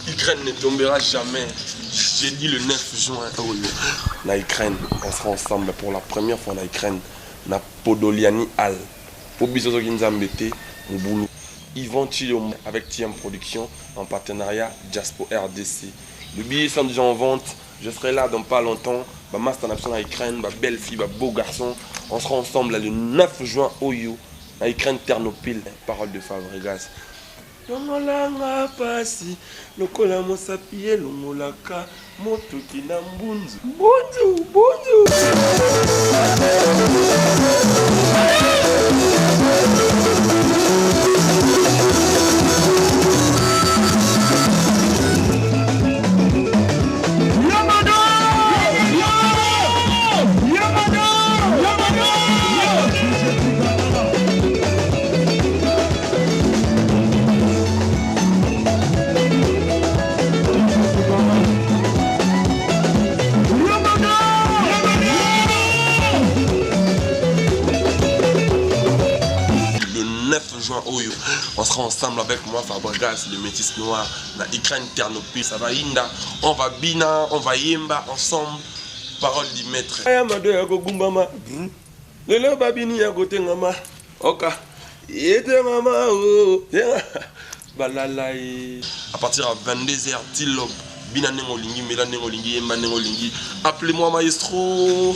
Ukraine ne tombera jamais. J'ai dit le 9 juin. La Ukraine, on sera ensemble pour la première fois en Ukraine. Na Podoliani Hall. Pour Bisozo Ginzambete, au boulot. Yvan Chilom avec TM Production en partenariat Jaspo RDC. Le billet sont déjà en vente. Je serai là dans pas longtemps. Ma master en Ukraine, ma belle fille, ma beau garçon. On sera ensemble le 9 juin au Yo. En Ukraine, Ternopil. Parole de Fabregas. Longolanga pasi, lokola mosapie longolaka, moto kina mbunzu. Mbunzu, mbunzu. On sera ensemble avec moi, Fabregas, le métis noir, la Ukraine Ternopil, ça va Inda, on va Bina, on va Yemba ensemble, parole du maître. À partir à 22h, Tilop, Bina Nengolingi, Mela Nengolingi, Yemba Nengolingi, appelez-moi maestro.